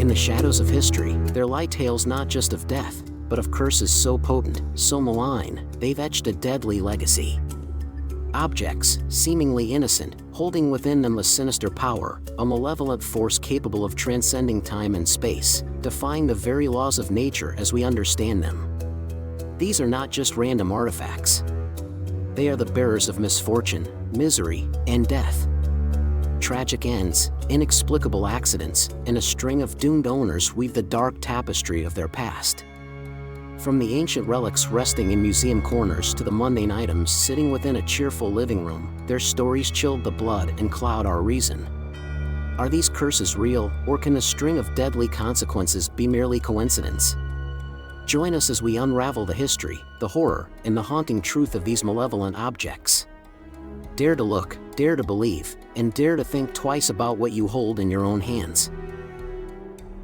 the shadows of history, there lie tales not just of death, but of curses so potent, so malign, they've etched a deadly legacy. Objects, seemingly innocent, holding within them a sinister power, a malevolent force capable of transcending time and space, defying the very laws of nature as we understand them. These are not just random artifacts. They are the bearers of misfortune, misery, and death. Tragic ends, inexplicable accidents, and a string of doomed owners weave the dark tapestry of their past. From the ancient relics resting in museum corners to the mundane items sitting within a cheerful living room, their stories chilled the blood and cloud our reason. Are these curses real, or can the string of deadly consequences be merely coincidence? Join us as we unravel the history, the horror, and the haunting truth of these malevolent objects. Dare to look, dare to believe, and dare to think twice about what you hold in your own hands.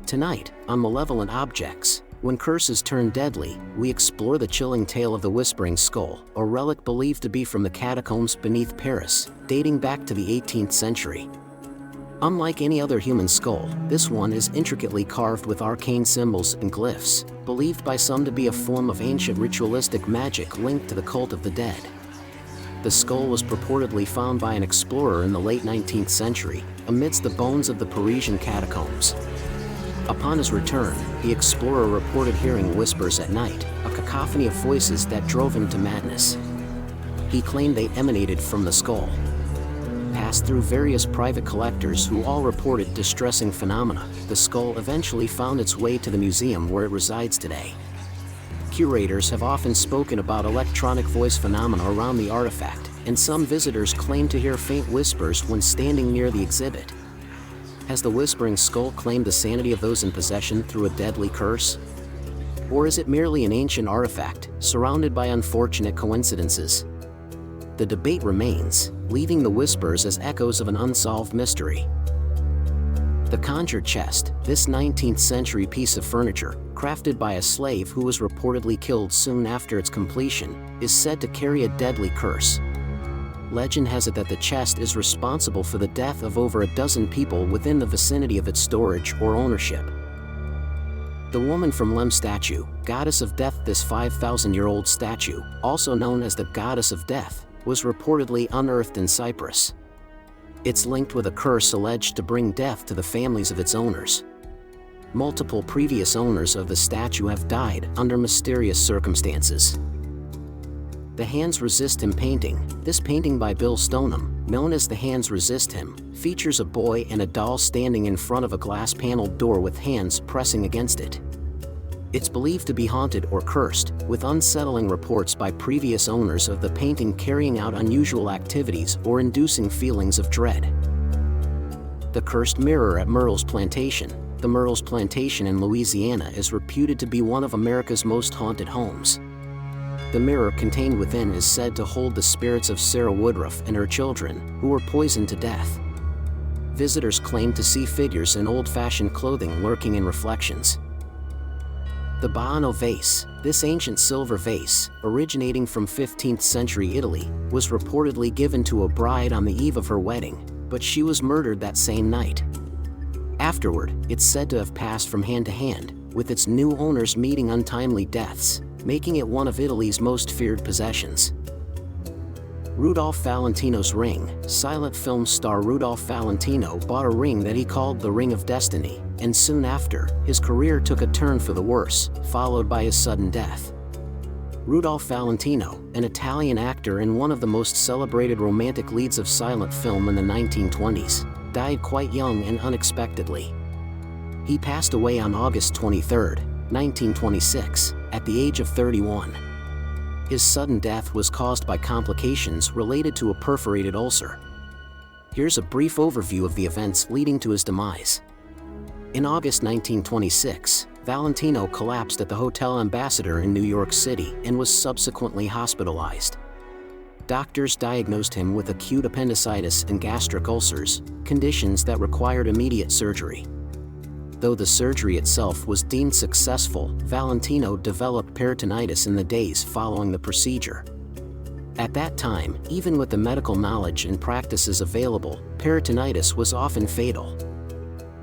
Tonight, on Malevolent Objects, when curses turn deadly, we explore the chilling tale of the Whispering Skull, a relic believed to be from the catacombs beneath Paris, dating back to the 18th century. Unlike any other human skull, this one is intricately carved with arcane symbols and glyphs, believed by some to be a form of ancient ritualistic magic linked to the cult of the dead. The skull was purportedly found by an explorer in the late 19th century, amidst the bones of the Parisian catacombs. Upon his return, the explorer reported hearing whispers at night, a cacophony of voices that drove him to madness. He claimed they emanated from the skull. Passed through various private collectors who all reported distressing phenomena, the skull eventually found its way to the museum where it resides today. Curators have often spoken about electronic voice phenomena around the artifact, and some visitors claim to hear faint whispers when standing near the exhibit. Has the Whispering Skull claimed the sanity of those in possession through a deadly curse? Or is it merely an ancient artifact, surrounded by unfortunate coincidences? The debate remains, leaving the whispers as echoes of an unsolved mystery. The conjured chest, this 19th century piece of furniture, crafted by a slave who was reportedly killed soon after its completion, is said to carry a deadly curse. Legend has it that the chest is responsible for the death of over a dozen people within the vicinity of its storage or ownership. The woman from Lem statue, goddess of death. This 5,000-year-old statue, also known as the goddess of death, was reportedly unearthed in Cyprus. It's linked with a curse alleged to bring death to the families of its owners. Multiple previous owners of the statue have died under mysterious circumstances. The Hands Resist Him painting. This painting by Bill Stoneham, known as The Hands Resist Him, features a boy and a doll standing in front of a glass-paneled door with hands pressing against it. It's believed to be haunted or cursed, with unsettling reports by previous owners of the painting carrying out unusual activities or inducing feelings of dread. The Cursed Mirror at Merls Plantation. The Merls Plantation in Louisiana is reputed to be one of America's most haunted homes. The mirror contained within is said to hold the spirits of Sarah Woodruff and her children, who were poisoned to death. Visitors claim to see figures in old-fashioned clothing lurking in reflections. The Bano Vase. This ancient silver vase, originating from 15th century Italy, was reportedly given to a bride on the eve of her wedding, but she was murdered that same night. Afterward, it's said to have passed from hand to hand, with its new owners meeting untimely deaths, making it one of Italy's most feared possessions. Rudolph Valentino's ring. Silent film star Rudolph Valentino bought a ring that he called the Ring of Destiny, and soon after, his career took a turn for the worse, followed by his sudden death. Rudolph Valentino, an Italian actor and one of the most celebrated romantic leads of silent film in the 1920s, died quite young and unexpectedly. He passed away on August 23, 1926, at the age of 31. His sudden death was caused by complications related to a perforated ulcer. Here's a brief overview of the events leading to his demise. In August 1926, Valentino collapsed at the Hotel Ambassador in New York City and was subsequently hospitalized. Doctors diagnosed him with acute appendicitis and gastric ulcers, conditions that required immediate surgery. Though the surgery itself was deemed successful, Valentino developed peritonitis in the days following the procedure. At that time, even with the medical knowledge and practices available, peritonitis was often fatal.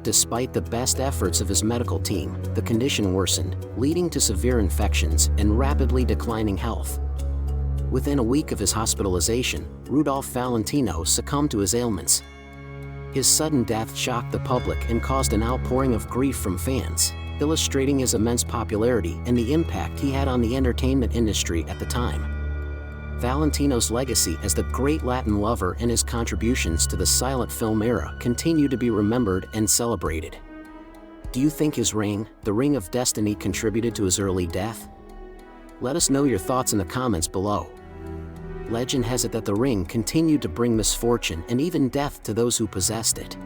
Despite the best efforts of his medical team, the condition worsened, leading to severe infections and rapidly declining health. Within a week of his hospitalization, Rudolph Valentino succumbed to his ailments. His sudden death shocked the public and caused an outpouring of grief from fans, illustrating his immense popularity and the impact he had on the entertainment industry at the time. Valentino's legacy as the great Latin lover and his contributions to the silent film era continue to be remembered and celebrated. Do you think his ring, the Ring of Destiny, contributed to his early death? Let us know your thoughts in the comments below. Legend has it that the ring continued to bring misfortune and even death to those who possessed it.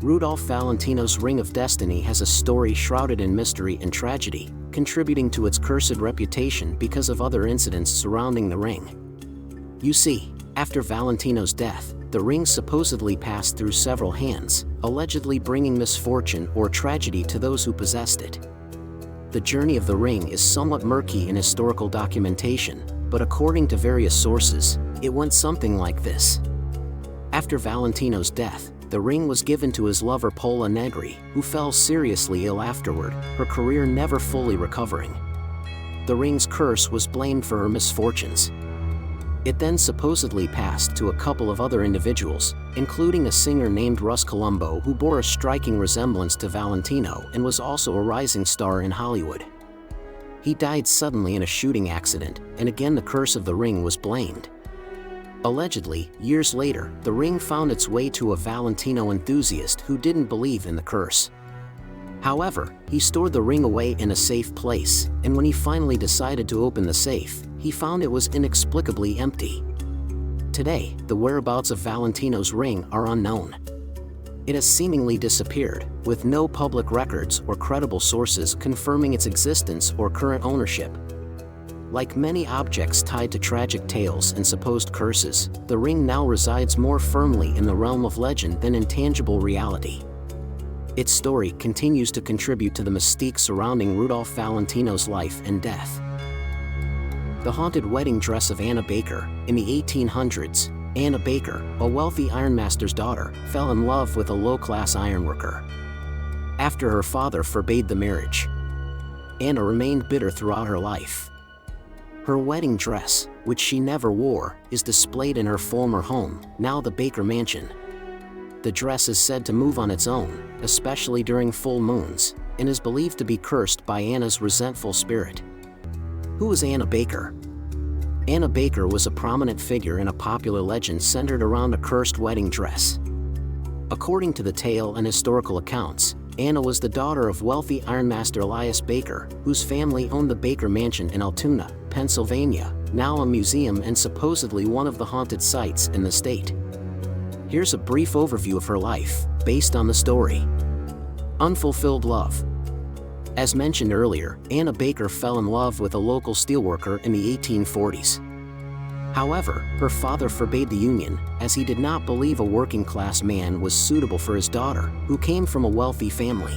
Rudolph Valentino's Ring of Destiny has a story shrouded in mystery and tragedy, contributing to its cursed reputation because of other incidents surrounding the ring. You see, after Valentino's death, the ring supposedly passed through several hands, allegedly bringing misfortune or tragedy to those who possessed it. The journey of the ring is somewhat murky in historical documentation, but according to various sources, it went something like this. After Valentino's death, the ring was given to his lover Pola Negri, who fell seriously ill afterward, her career never fully recovering. The ring's curse was blamed for her misfortunes. It then supposedly passed to a couple of other individuals, including a singer named Russ Colombo who bore a striking resemblance to Valentino and was also a rising star in Hollywood. He died suddenly in a shooting accident, and again the curse of the ring was blamed. Allegedly, years later, the ring found its way to a Valentino enthusiast who didn't believe in the curse. However, he stored the ring away in a safe place, and when he finally decided to open the safe, he found it was inexplicably empty. Today, the whereabouts of Valentino's ring are unknown. It has seemingly disappeared, with no public records or credible sources confirming its existence or current ownership. Like many objects tied to tragic tales and supposed curses, the ring now resides more firmly in the realm of legend than in tangible reality. Its story continues to contribute to the mystique surrounding Rudolph Valentino's life and death. The haunted wedding dress of Anna Baker. In the 1800s, Anna Baker, a wealthy ironmaster's daughter, fell in love with a low-class ironworker. After her father forbade the marriage, Anna remained bitter throughout her life. Her wedding dress, which she never wore, is displayed in her former home, now the Baker Mansion. The dress is said to move on its own, especially during full moons, and is believed to be cursed by Anna's resentful spirit. Who was Anna Baker? Anna Baker was a prominent figure in a popular legend centered around a cursed wedding dress. According to the tale and historical accounts, Anna was the daughter of wealthy ironmaster Elias Baker, whose family owned the Baker Mansion in Altoona, Pennsylvania, now a museum and supposedly one of the haunted sites in the state. Here's a brief overview of her life, based on the story. Unfulfilled love. As mentioned earlier, Anna Baker fell in love with a local steelworker in the 1840s. However, her father forbade the union, as he did not believe a working-class man was suitable for his daughter, who came from a wealthy family.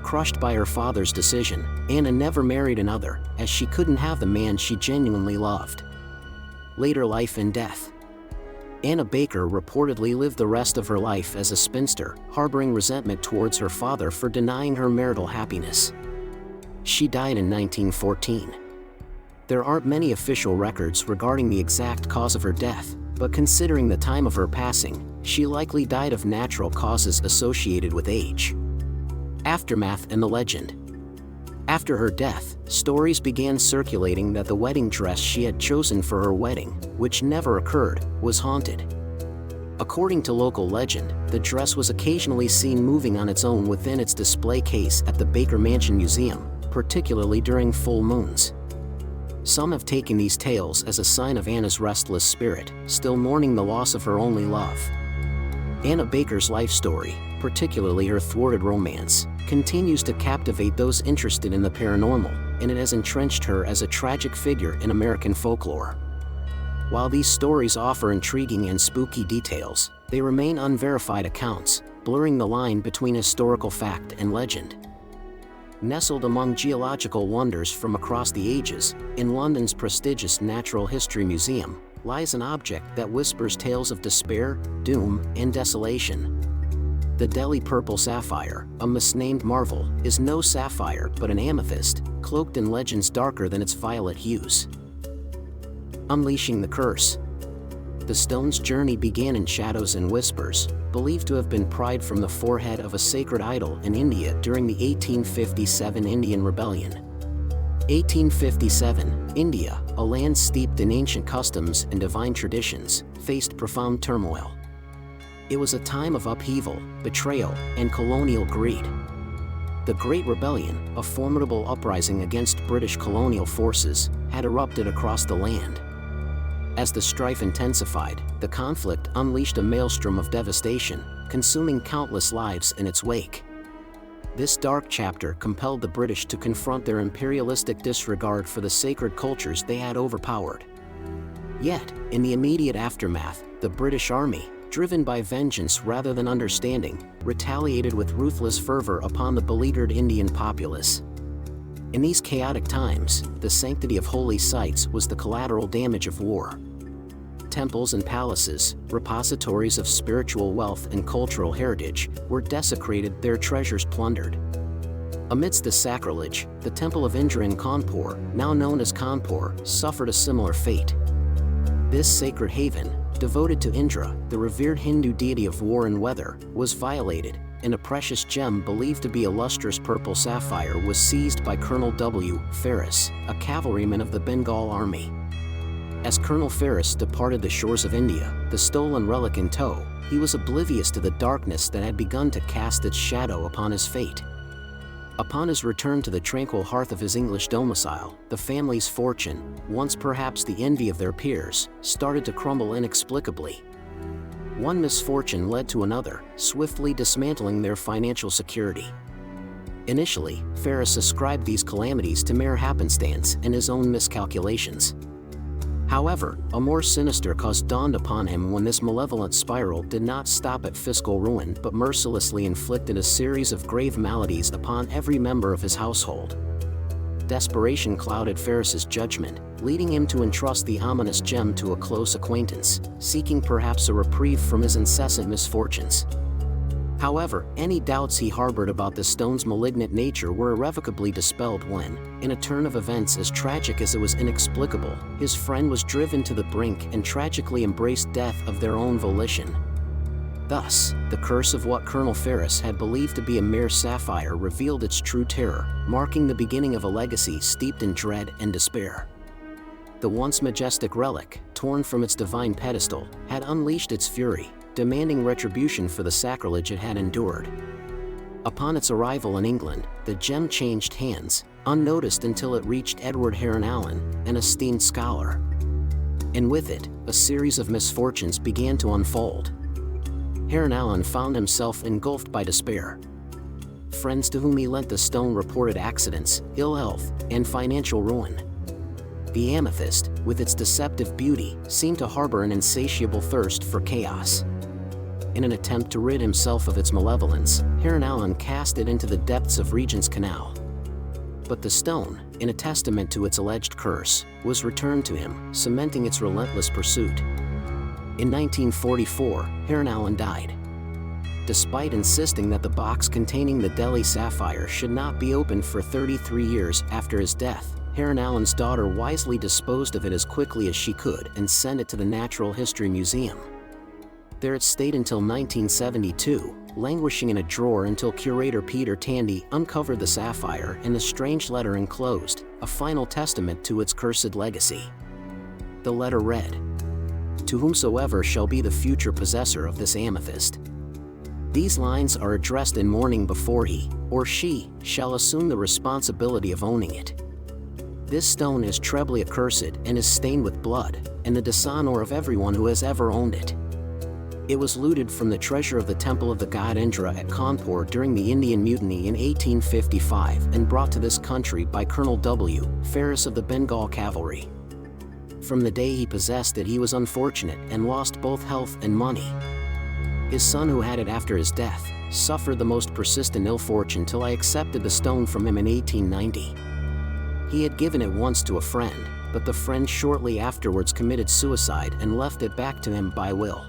Crushed by her father's decision, Anna never married another, as she couldn't have the man she genuinely loved. Later life and death. Anna Baker reportedly lived the rest of her life as a spinster, harboring resentment towards her father for denying her marital happiness. She died in 1914. There aren't many official records regarding the exact cause of her death, but considering the time of her passing, she likely died of natural causes associated with age. Aftermath and the legend. After her death, stories began circulating that the wedding dress she had chosen for her wedding, which never occurred, was haunted. According to local legend, the dress was occasionally seen moving on its own within its display case at the Baker Mansion Museum, particularly during full moons. Some have taken these tales as a sign of Anna's restless spirit, still mourning the loss of her only love. Anna Baker's life story, particularly her thwarted romance, continues to captivate those interested in the paranormal, and it has entrenched her as a tragic figure in American folklore. While these stories offer intriguing and spooky details, they remain unverified accounts, blurring the line between historical fact and legend. Nestled among geological wonders from across the ages, in London's prestigious Natural History Museum, lies an object that whispers tales of despair, doom, and desolation. The Delhi purple sapphire, a misnamed marvel, is no sapphire but an amethyst, cloaked in legends darker than its violet hues. Unleashing the curse. The stone's journey began in shadows and whispers, believed to have been pried from the forehead of a sacred idol in India during the 1857 Indian Rebellion. 1857, India, a land steeped in ancient customs and divine traditions, faced profound turmoil. It was a time of upheaval, betrayal, and colonial greed. The Great Rebellion, a formidable uprising against British colonial forces, had erupted across the land. As the strife intensified, the conflict unleashed a maelstrom of devastation, consuming countless lives in its wake. This dark chapter compelled the British to confront their imperialistic disregard for the sacred cultures they had overpowered. Yet, in the immediate aftermath, the British Army, driven by vengeance rather than understanding, retaliated with ruthless fervor upon the beleaguered Indian populace. In these chaotic times, the sanctity of holy sites was the collateral damage of war. Temples and palaces, repositories of spiritual wealth and cultural heritage, were desecrated, their treasures plundered. Amidst the sacrilege, the Temple of Indra in Kanpur, now known as Kanpur, suffered a similar fate. This sacred haven, devoted to Indra, the revered Hindu deity of war and weather, was violated, and a precious gem believed to be a lustrous purple sapphire was seized by Colonel W. Ferris, a cavalryman of the Bengal Army. As Colonel Ferris departed the shores of India, the stolen relic in tow, he was oblivious to the darkness that had begun to cast its shadow upon his fate. Upon his return to the tranquil hearth of his English domicile, the family's fortune, once perhaps the envy of their peers, started to crumble inexplicably. One misfortune led to another, swiftly dismantling their financial security. Initially, Ferris ascribed these calamities to mere happenstance and his own miscalculations. However, a more sinister cause dawned upon him when this malevolent spiral did not stop at fiscal ruin but mercilessly inflicted a series of grave maladies upon every member of his household. Desperation clouded Ferris's judgment, leading him to entrust the ominous gem to a close acquaintance, seeking perhaps a reprieve from his incessant misfortunes. However, any doubts he harbored about the stone's malignant nature were irrevocably dispelled when, in a turn of events as tragic as it was inexplicable, his friend was driven to the brink and tragically embraced death of their own volition. Thus, the curse of what Colonel Ferris had believed to be a mere sapphire revealed its true terror, marking the beginning of a legacy steeped in dread and despair. The once majestic relic, torn from its divine pedestal, had unleashed its fury, demanding retribution for the sacrilege it had endured. Upon its arrival in England, the gem changed hands, unnoticed until it reached Edward Heron Allen, an esteemed scholar. And with it, a series of misfortunes began to unfold. Heron Allen found himself engulfed by despair. Friends to whom he lent the stone reported accidents, ill health, and financial ruin. The amethyst, with its deceptive beauty, seemed to harbor an insatiable thirst for chaos. In an attempt to rid himself of its malevolence, Heron Allen cast it into the depths of Regent's Canal. But the stone, in a testament to its alleged curse, was returned to him, cementing its relentless pursuit. In 1944, Heron Allen died. Despite insisting that the box containing the Delhi sapphire should not be opened for 33 years after his death, Heron Allen's daughter wisely disposed of it as quickly as she could and sent it to the Natural History Museum. There it stayed until 1972, languishing in a drawer until curator Peter Tandy uncovered the sapphire and the strange letter enclosed, a final testament to its cursed legacy. The letter read, "To whomsoever shall be the future possessor of this amethyst." These lines are addressed in mourning before he, or she, shall assume the responsibility of owning it. This stone is trebly accursed and is stained with blood, and the dishonor of everyone who has ever owned it. It was looted from the treasure of the temple of the god Indra at Kanpur during the Indian Mutiny in 1855 and brought to this country by Colonel W. Ferris of the Bengal Cavalry. From the day he possessed it, he was unfortunate and lost both health and money. His son, who had it after his death, suffered the most persistent ill fortune till I accepted the stone from him in 1890. He had given it once to a friend, but the friend shortly afterwards committed suicide and left it back to him by will.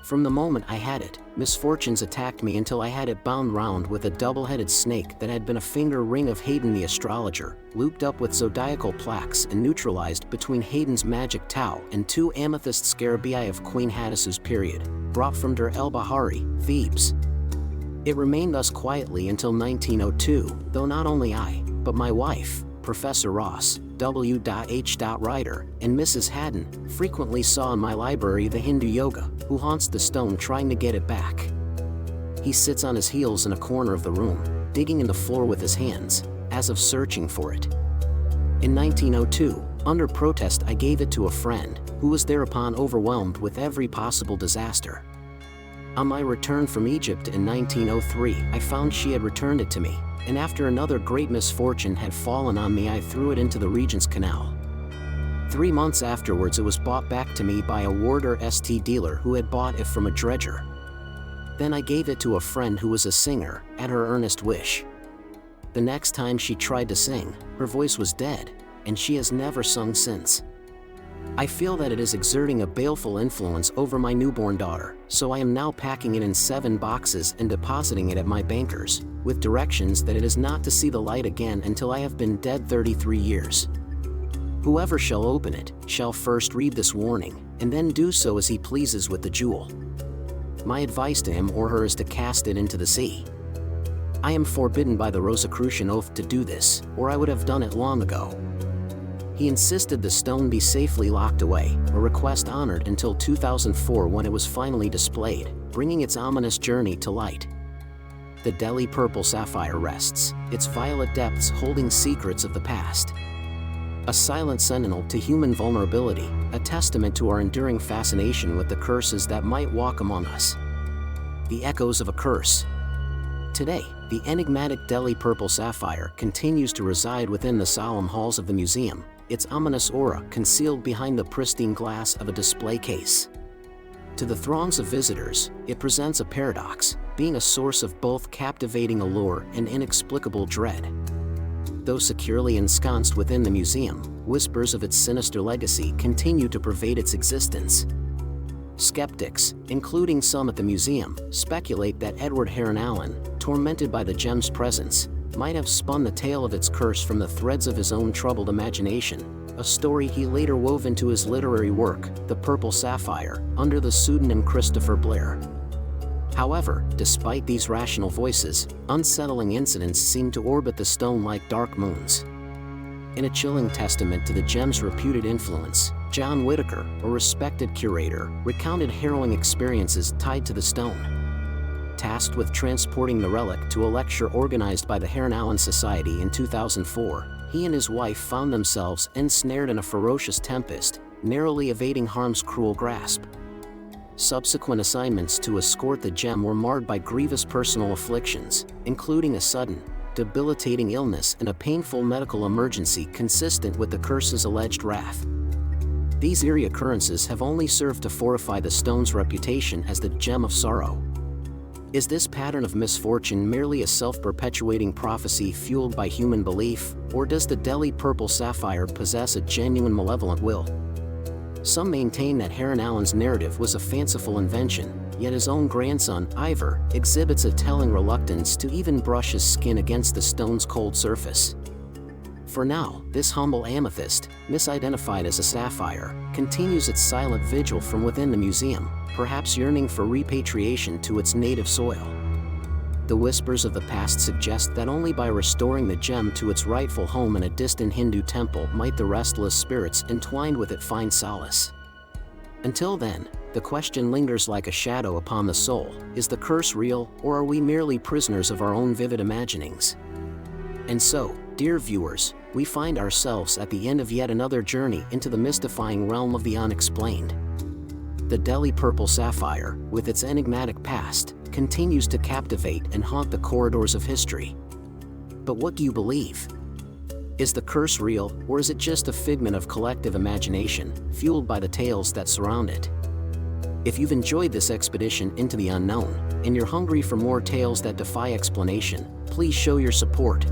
From the moment I had it, misfortunes attacked me until I had it bound round with a double-headed snake that had been a finger ring of Hayden the astrologer, looped up with zodiacal plaques and neutralized between Hayden's magic tau and 2 amethyst scarabei of Queen Hattus's period, brought from Der El Bahari, Thebes. It remained thus quietly until 1902, though not only I, but my wife, Professor Ross, W.H. Ryder, and Mrs. Haddon, frequently saw in my library the Hindu yoga, who haunts the stone trying to get it back. He sits on his heels in a corner of the room, digging in the floor with his hands, as if searching for it. In 1902, under protest I gave it to a friend, who was thereupon overwhelmed with every possible disaster. On my return from Egypt in 1903, I found she had returned it to me, and after another great misfortune had fallen on me, I threw it into the Regent's Canal. 3 months afterwards, it was bought back to me by a Warder St. dealer who had bought it from a dredger. Then I gave it to a friend who was a singer, at her earnest wish. The next time she tried to sing, her voice was dead, and she has never sung since. I feel that it is exerting a baleful influence over my newborn daughter, so I am now packing it in 7 boxes and depositing it at my banker's, with directions that it is not to see the light again until I have been dead 33 years. Whoever shall open it, shall first read this warning, and then do so as he pleases with the jewel. My advice to him or her is to cast it into the sea. I am forbidden by the Rosicrucian oath to do this, or I would have done it long ago. He insisted the stone be safely locked away, a request honored until 2004 when it was finally displayed, bringing its ominous journey to light. The Delhi purple sapphire rests, its violet depths holding secrets of the past. A silent sentinel to human vulnerability, a testament to our enduring fascination with the curses that might walk among us. The echoes of a curse. Today, the enigmatic Delhi purple sapphire continues to reside within the solemn halls of the museum, its ominous aura concealed behind the pristine glass of a display case. To the throngs of visitors, it presents a paradox, being a source of both captivating allure and inexplicable dread. Though securely ensconced within the museum, whispers of its sinister legacy continue to pervade its existence. Skeptics, including some at the museum, speculate that Edward Heron Allen, tormented by the gem's presence, might have spun the tale of its curse from the threads of his own troubled imagination, a story he later wove into his literary work, The Purple Sapphire, under the pseudonym Christopher Blair. However, despite these rational voices, unsettling incidents seem to orbit the stone like dark moons. In a chilling testament to the gem's reputed influence, John Whitaker, a respected curator, recounted harrowing experiences tied to the stone. Tasked with transporting the relic to a lecture organized by the Heron Allen Society in 2004, he and his wife found themselves ensnared in a ferocious tempest, narrowly evading harm's cruel grasp. Subsequent assignments to escort the gem were marred by grievous personal afflictions, including a sudden, debilitating illness and a painful medical emergency consistent with the curse's alleged wrath. These eerie occurrences have only served to fortify the stone's reputation as the gem of sorrow. Is this pattern of misfortune merely a self-perpetuating prophecy fueled by human belief, or does the Delhi purple sapphire possess a genuine malevolent will? Some maintain that Heron Allen's narrative was a fanciful invention, yet his own grandson, Ivor, exhibits a telling reluctance to even brush his skin against the stone's cold surface. For now, this humble amethyst, misidentified as a sapphire, continues its silent vigil from within the museum, perhaps yearning for repatriation to its native soil. The whispers of the past suggest that only by restoring the gem to its rightful home in a distant Hindu temple might the restless spirits entwined with it find solace. Until then, the question lingers like a shadow upon the soul: is the curse real, or are we merely prisoners of our own vivid imaginings? And so, dear viewers, we find ourselves at the end of yet another journey into the mystifying realm of the unexplained. The Delhi purple sapphire, with its enigmatic past, continues to captivate and haunt the corridors of history. But what do you believe? Is the curse real, or is it just a figment of collective imagination, fueled by the tales that surround it? If you've enjoyed this expedition into the unknown, and you're hungry for more tales that defy explanation, please show your support